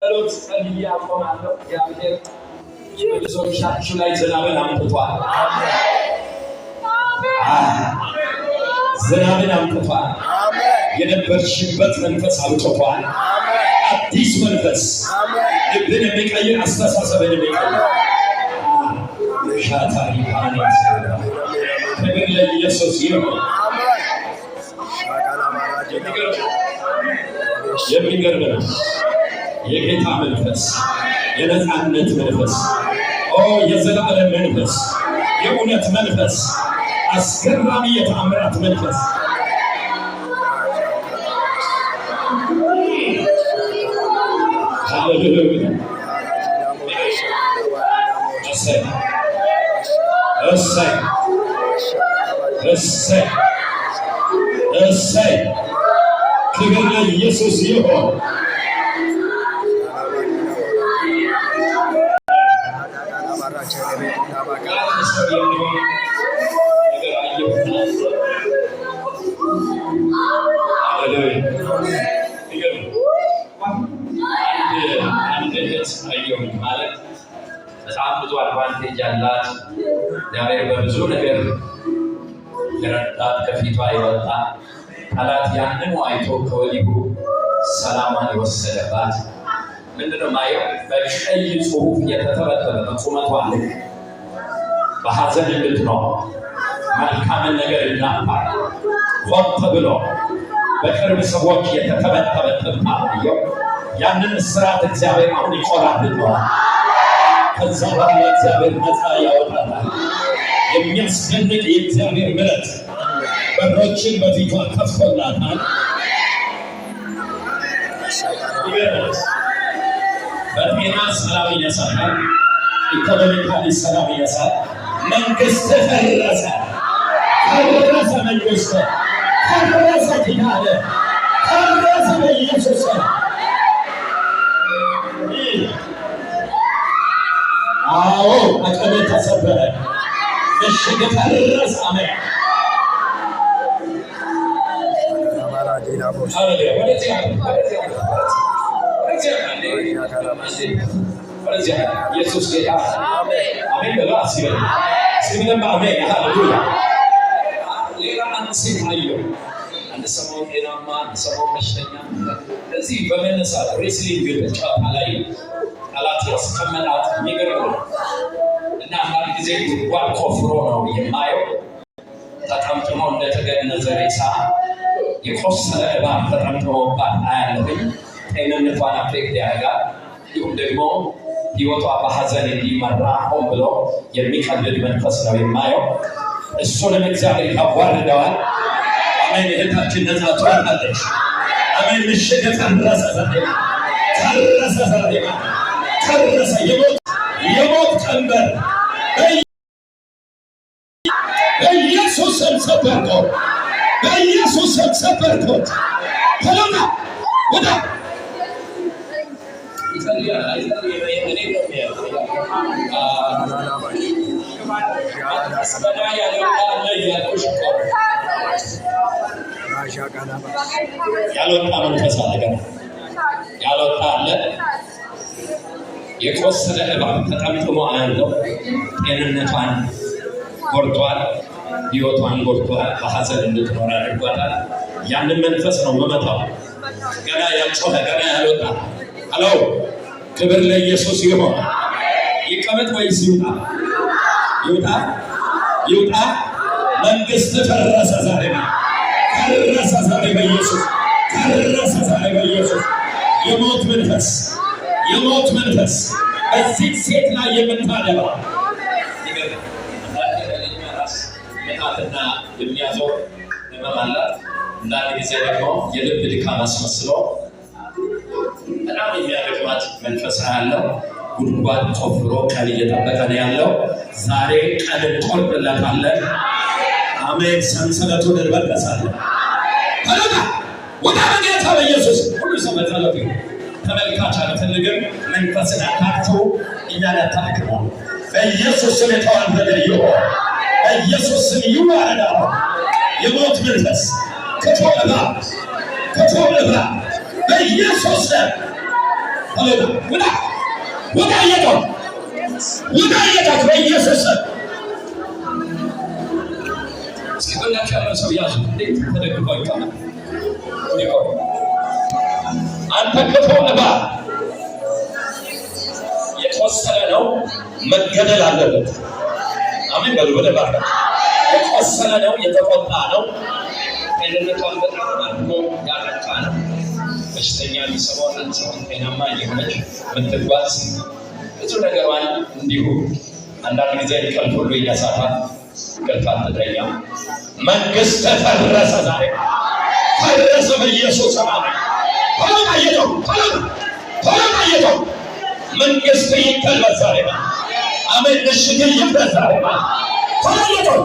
ጸሎት ጸልዬ አቆማለሁ። እግዚአብሔር ብዙዎቻችሁ ላይ ዝናብን አምጥቷል። ዝናብን አምጥቷል። የነበርሽበት መንፈስ አውጥቷል። አዲስ መንፈስ ልብን የሚቀይር አስተሳሰብን የሚቀይር ሻታሪ ፓኒስ ክብር ለኢየሱስ ይሁን። የሚገርም ነው። የጌታ መንፈስ፣ የነፃነት መንፈስ፣ የዘላለም መንፈስ፣ የእውነት መንፈስ፣ አስገራሚ የተአምራት መንፈስ ሃሌሉያ። እሰይ እሰይ እሰይ እሰይ ክብር ለኢየሱስ ይሁን። ማለት በጣም ብዙ አድቫንቴጅ አላት። እግዚአብሔር በብዙ ነገር የረዳት ከፊቷ የወጣ ጠላት ያንን አይቶ ከወዲሁ ሰላሟን የወሰደባት ምንድነው ማየው? በቀይ ጽሑፍ የተተበተበ በቁመቷ ልክ በሐዘን እንድትኖር መልካምን ነገር እንዳታል ሆን ተብሎ በቅርብ ሰዎች የተተበተበ ትብታየው ያንን እስራት እግዚአብሔር አሁን ይቆራልለዋል። ከዛ በኋላ እግዚአብሔር ነፃ ያወጣታል። የሚያስደንቅ የእግዚአብሔር ምሕረት በሮችን በፊቷ ከፍቶላታል። በጤና ሰላም ይነሳል። ኢኮኖሚካሊ ሰላም ይነሳል። መንግስት ፈረሰ ፈረሰ። መንግስት ፈረሰ። ኪዳነ ፈረሰ በኢየሱስ አዎ አቀበ ተሰበረ። ምሽግ ፈረሰ። አሜን። ኢየሱስ ጌታ አሜን በላ ሲበል ሲብለም አሜን ሃሌሉያ። ሌላ አንድ ሴት አየሁ። አንድ ሰሞን ጤናማ፣ አንድ ሰሞን በሽተኛ። እዚህ በመነሳት ሬስሊንግ ጨዋታ ላይ ጠላት ያስቀመጣት የሚገርም ነው። እና አንዳንድ ጊዜ ጉድጓድ ቆፍሮ ነው የማየው። ተጠምጥሞ እንደተገነዘ ሬሳ የቆሰለ እባብ ተጠምጥሞባት አያለሁኝ። ጤንነቷን አፌክት ያደርጋል። እንዲሁም ደግሞ ሕይወቷ በሐዘን እንዲመራ ሆን ብሎ የሚቀልድ መንፈስ ነው የማየው። እሱንም እግዚአብሔር ያዋርደዋል። አሜን። እህታችን ነፃ ትወጣለች። አሜን። ምሽግ ተረሰ ዛሬማ ተረሰ ዛሬማ ተረሰ። የሞት ቀንበር በኢየሱስ ስም ሰበርከው። በኢየሱስ ስም ሰበርከው። ተለማ ወዳ ያልወጣ መንፈስ አለ። ገና ያልወጣ አለ። የቆሰለ እባብ ተጠምጥሞ አያለው። ጤንነቷን ጎድቷል። ሕይወቷን ጎድቷል። በሐዘን እንድትኖር አድርጓታል። ያንን መንፈስ ነው መመታው። ገና ያልጮኸ ገና ያልወጣ አሎ ክብር ለኢየሱስ ይሁን። ይቀመጥ ወይስ ይውጣ? ይውጣ ይውጣ። መንግስት ፈረሰ ዛሬ ፈረሰ ዛሬ በኢየሱስ ፈረሰ ዛሬ በኢየሱስ። የሞት መንፈስ የሞት መንፈስ በዚህ ሴት ላይ የምታደባ ምጣትና የሚያዞር ህመም አላት። አንዳንድ ጊዜ ደግሞ የልብ ድካም አስመስሎ በጣም የሚያደክማት መንፈስ ያለው ጉድጓድ ቆፍሮ ቀን እየጠበቀ ነው ያለው። ዛሬ ቀን እንቆርጥለታለን። አሜን። ሰንሰለቱን እንበጠሳለን። አለቃ ወደ ጌታ በኢየሱስ ሁሉ ሰው በጸሎት ተመልካች አልፈልግም። መንፈስን አታክቶ እያለ ታክሞ በኢየሱስ ስም የተዋረደ ይሁን። በኢየሱስ ስም ይዋረዳ። የሞት መንፈስ ከቶለባ በኢየሱስ ስም ወጣ እየጮህ ወጣ እየጮህ በኢየሱስ እስኪ በእናትህ ያለው ሰው ያዙ። እንዴት ተደግፎ ይቀመጥ? አንተ ክፉ እባብ የቆሰለ ነው፣ መገደል አለበት። አሜን በሉ። በደባል የቆሰለ ነው፣ የተቆጣ ነው፣ ጤንነቷን በጣም አድርጎ ያረካ ነው። በሽተኛ የሚሰማውን ሰውን ጤናማ እየሆነች ምትጓዝ ብዙ ነገሯን እንዲሁ አንዳንድ ጊዜ እንቅልፍ ሁሉ እያሳታት እንቅልፍ ትተኛ። መንግሥት ፈረሰ ዛሬ ፈረሰ በኢየሱስ ስም። ቶሎ አየተው መንግሥት ይቀልበስ ዛሬ። አሜን። ምሽግ ይፍረስ ዛሬ። ቶሎ አየተው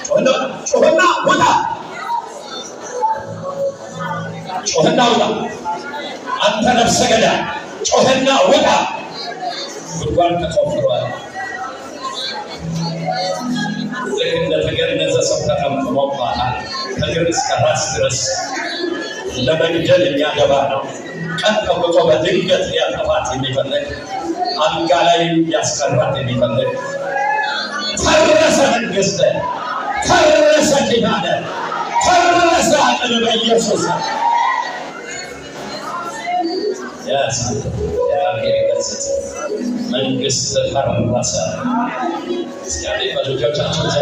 ጮህና ውጣ፣ ጮህና ውጣ። አንተ ነፍሰ ገዳይ ጮህና ውጣ። ጉድጓድ ተቆፍሯል። ልክ እንደተገነዘ ሰው ተቀምጦባታል። ከእግር እስከ ራስ ድረስ ለመግደል የሚያገባ ነው። ቀን ጠብቆ በድንገት ሊያጠፋት የሚፈልግ አልጋ ላይ ሊያስቀራት የሚፈልግ ፈረሰ መንግሥት፣ ፈረሰ ኪዳነ፣ ፈረሰ አጥር በኢየሱስ መንግሥት ፈረሰ። እስኪ በልጆቻችን ዘ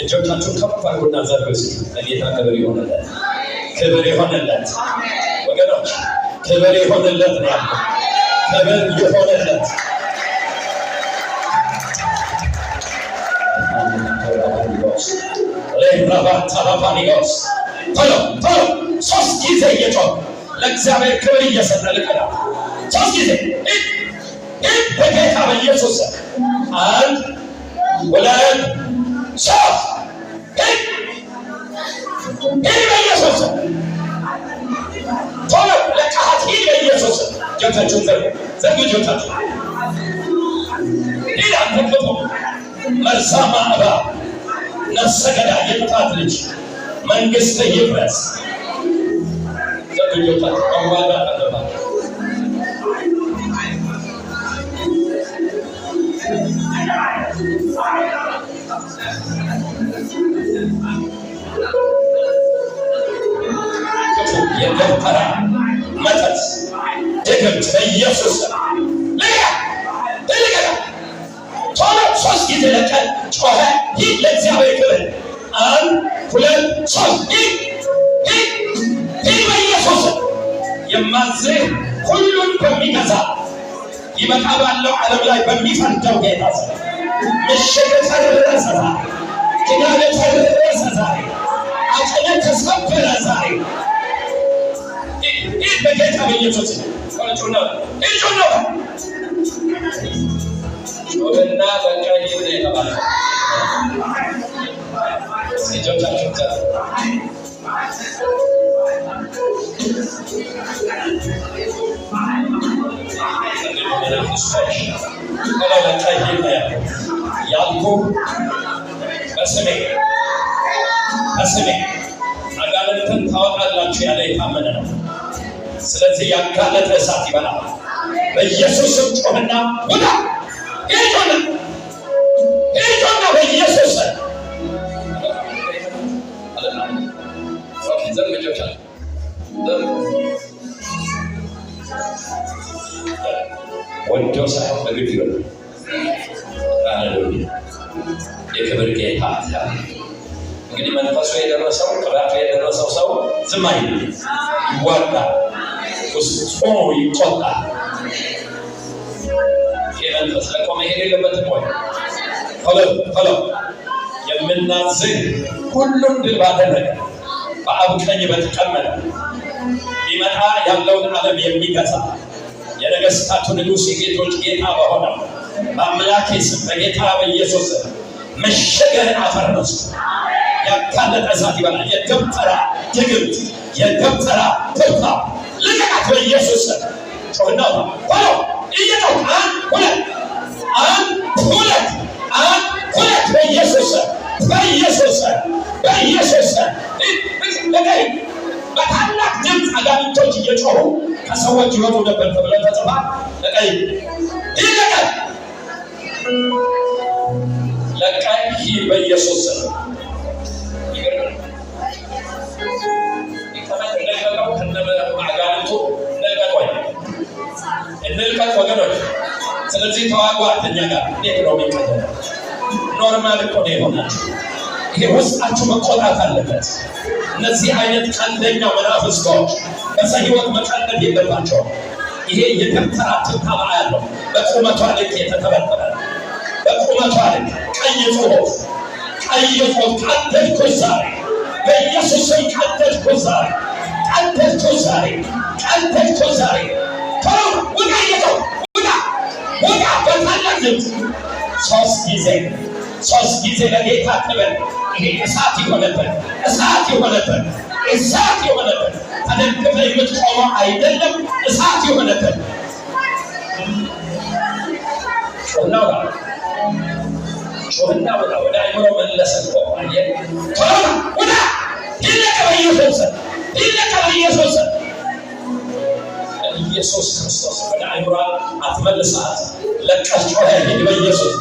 እጆቻችሁን ከፍ አድርጉና ዘርጉ። ለጌታ ክብር ይሆንለት፣ ክብር ይሆንለት ወገኖች፣ ክብር ይሆንለት ነው ያለው። ክብር ይሆንለት። ሌብራባታባኒዎስ ቶሎ ሶስት ጊዜ እየጮህ ለእግዚአብሔር ክብር እየሰጠ ልቀዳ። ሶስት ጊዜ በጌታ በኢየሱስ አንድ ሁለት ሶስት በኢየሱስ ቶሎ ለቃት በኢየሱስ ጆታችሁን ዘርጉ ጆታችሁ አንተቅጡ። መርዛማ እባብ ነፍሰ ገዳይ የጥፋት ልጅ መንግሥት ይፍረስ። ዘርጉ ጆታችሁ መዋጋት አለባችሁ። የደብተራ መተት ድግምት በኢየሱስ ቶሎ ሶስት ጊዜ ለቀን ጮኸ። ይህ ለእግዚአብሔር ክብር። አንድ ሁለት ሶስት ይህ በኢየሱስ የማዝህ ሁሉን በሚገዛ ይመጣ ባለው ዓለም ላይ በሚፈርደው ጌታ ምሽግ ፈረሰ ዛሬ። ኪዳነ ፈረሰ ዛሬ። አቅነ ተሰበረ ዛሬ። ይህ በጌታ በኢየሱስ ጮህና በቀኝ ነው የተባለ እጆቻችሁን ዘርጉ። ያልኩህ በስሜ አጋንንትን ታወጣላችሁ ያለ የታመነ ነው። ስለዚህ ያጋለጠ እሳት ይበላል። በኢየሱስ ስም ጮህና ውጣ። ሄጆና በኢየሱስ ዘርግጆቻል ወዶ ሳይሆን በግድ ይበሉ። ሃሌሉያ። የክብር ጌታ እንግዲህ መንፈሱ የደረሰው ቅባቱ የደረሰው ሰው ዝም አይልም፣ ይዋጋል፣ ውስጡ ይቆጣል። የመንፈስ ለቆ መሄድ የለበትም ወይ? ቶሎ የምናዝህ ሁሉን ድል ባደረገ በአብ ቀኝ በተቀመጠ ሊመጣ ያለውን ዓለም የሚገዛ የነገሥታቱ ንጉሥ የጌቶች ጌታ በሆነው በአምላኬ ስም በጌታ በኢየሱስ መሸገህን አፈረስኩ። ያጋለጠ እሳት ይበላል። የደብተራ ድግምት፣ የደብተራ ትርታ ልቀቃት በኢየሱስ ጮህና ቶሎ እየጮህ አንድ ሁለት በኢየሱስ በታላቅ ድምፅ አጋንንቶች እየጮሁ ከሰዎች ይወጡ ነበር ተብሎ ተጽፏል። ለቀይ ይለቀቅ ለቀይ ሂድ በኢየሱስ ስም እንልቀቅ ወገኖች። ስለዚህ ተዋጉ አተኛ ጋር እንዴት ነው የሚቀደም? ኖርማል እኮ ነው የሆናችሁ። ይሄ ውስጣችሁ መቆጣት አለበት። እነዚህ አይነት ቀንደኛ መናፍስቶች በሰው ሕይወት መቀለድ የለባቸውም። ይሄ የደብተራ ትንታባ ያለው በቁመቷ ልክ የተተበተበ በቁመቷ ልክ ቀይ ጽሑፍ ቀደድኩ ዛሬ በኢየሱስ ስም ቀደድኩ ዛሬ ቀደድኩ ዛሬ ቀደድኩ ዛሬ ውጣ እየተው ውጣ በታላቅ ድምፅ ሶስት ጊዜ ለጌታ ክብር። ይሄ እሳት ይሆነበት ተደግፈ የምትቆመው አይደለም። እሳት ይሆነበት ጮህና ወደ አይምሮ መለሰ። ውጣ ይለቀ በኢየሱስ ኢየሱስ ክርስቶስ ወደ አይምሮ አትመልሳት። ለቀሽ ጮኸ ሂድ በኢየሱስ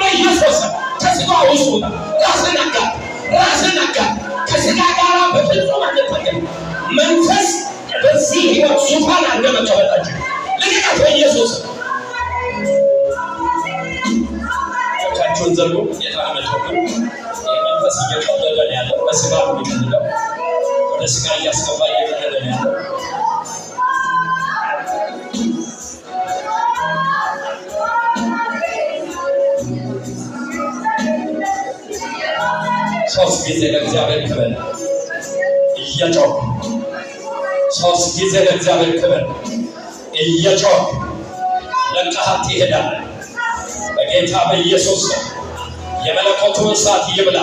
በኢየሱስ ከስጋ ውስጥ ራስን ነጋ። ከስጋ ጋር በፍጹም አንተገኝ። መንፈስ በዚህ ሕይወት ዙፋን እንደመቀበላችሁ ልቀቅ በኢየሱስ ዘርጉ የታመተው መንፈስ እየቀለደ ነው ያለው። በስጋ ነው የሚቀልደው። ወደ ስጋ እያስገባ እየቀለደ ነው ያለው። ሶስት ጊዜ ለእግዚአብሔር ክብር እየጮህ ሶስት ጊዜ ለእግዚአብሔር ክብር እየጮህ ለቀሃት ይሄዳል። በጌታ በኢየሱስ የመለኮቱ እሳት ይብላ።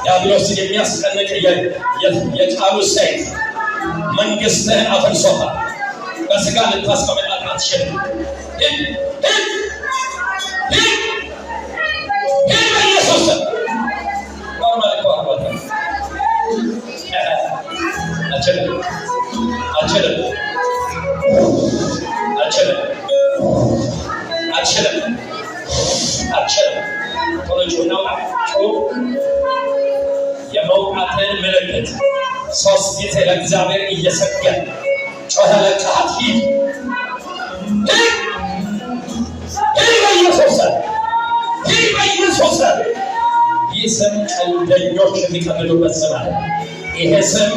ዲያብሎስን የሚያስጨንቅ የቃሉ ሰይፍ መንግሥትህን አፍርሶታል። በስጋ ልታስቀምጣት አትችልም። በኢየሱስ አትችልም። የመውጣትን ምልክት ሶስት ጊዜ ለእግዚአብሔር እየሰገድ ጮኸ ለቀሃት ሂድ በኢየሱስ ይህ ስም ቀልደኞች የሚቀልዱበት ስም አለ። ይሄ ስም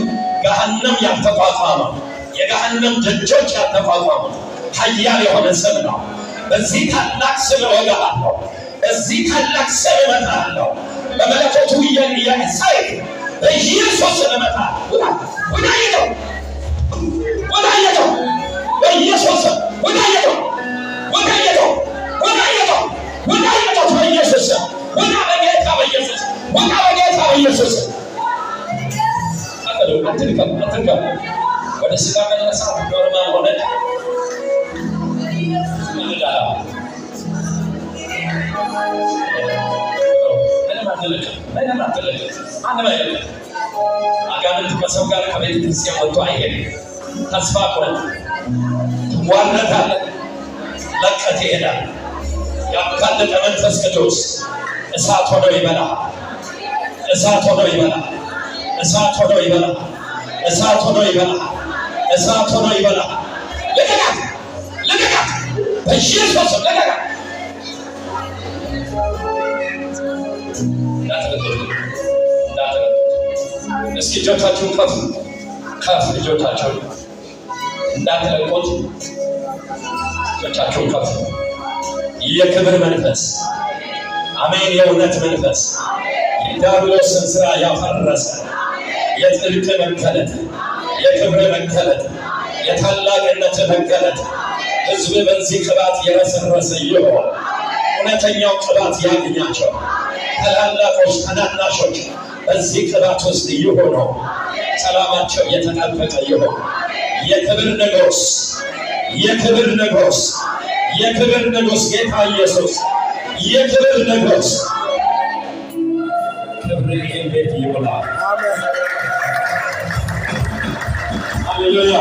ገሃነም ያልተቋቋመው የገሃነም ደጆች ያልተቋቋመው ኃያል የሆነ ስም ነው። በዚህ ታላቅ ስም እወጋሃለሁ። በዚህ ታላቅ ስም እመታሃለሁ። በመለኮቱ ሰይፍ በኢየሱስ ስም እመታሃለሁ። ወዳየተው በኢየሱስ ወዳየተው በኢየሱስ በጌታ በኢየሱስ አትንከም። ወደ ስጋ መለሳት ኖርማል ሆነ። አጋንንት ከሰው ጋር ከቤተ ክርስቲያን ወጥቶ አይሄድም። ተስፋ ቆርጥ ትዋረዳለህ። ለቀህ ትሄዳለህ። ያካለለ መንፈስ ቅዱስ እሳት ሆኖ ይበላል። እሳት ሆኖ ይበላል። እሳት ሆኖ ይበላል። እሳት ሆኖ ይበላል። እሳት ሆኖ ይበላል። ልቀቃት በኢየሱስ ልቀቃት። እስኪ እጆቻችሁን ከፍ እጆቻችሁን እንዳትለቁት። እጆቻችሁን ከፍ። የክብር መንፈስ አሜን። የእውነት መንፈስ የዲያብሎስን ስራ ያፈረሰ የጽድቅ መገለጥ፣ የክብር መገለጥ፣ የታላቅነት መገለጥ ሕዝብ በዚህ ቅባት የረሰረሰ ይሆን። እውነተኛው ቅባት ያግኛቸው። ታላላቆች ታናናሾች በዚህ ቅባት ውስጥ ይሆኑ። ሰላማቸው የተጠበቀ ይሆን። የክብር ንጉሥ የክብር ንጉሥ ጌታ ኢየሱስ የክብር ንጉሥ ይህን ቤት ይሙላል። አሜን። ሃሌሉያ።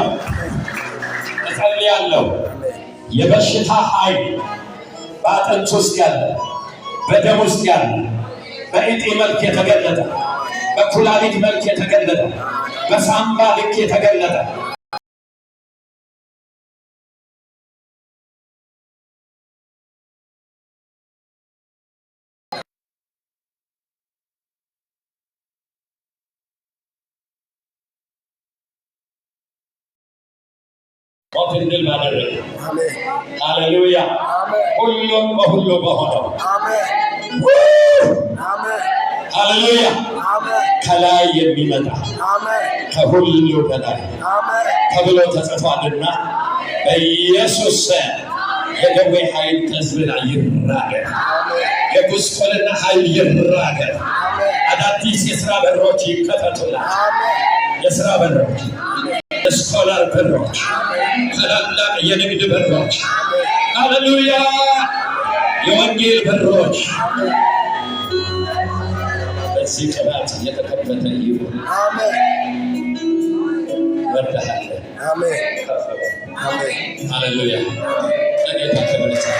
እጸልያለሁ የበሽታ ኃይል በአጥንት ውስጥ ያለ፣ በደም ውስጥ ያለ፣ በእጢ መልክ የተገለጠ፣ በኩላሊት መልክ የተገለጠ፣ በሳምባ ልክ የተገለጠ ሞትን ድል ባደረገ ሃሌሉያ ሁሉም በሁሉ በሆነው ሃሌሉያ ከላይ የሚመጣ ከሁሉ በላይ ተብሎ ተጽፏልና በኢየሱስ የደዌ ኃይል ከሕዝብ ላይ ይራገድ። የጉስቁልና ኃይል ይራገድ። አዳዲስ የሥራ በሮች ይከፈቱላት። የሥራ በሮች፣ የስኮላር በሮች፣ ታላላቅ የንግድ በሮች፣ ሃሌሉያ የወንጌል በሮች በዚህ ቅባት እየተከፈተ ይሁን። ወርደሃለን። ሃሌሉያ ለጌታ ክብር ይሁን።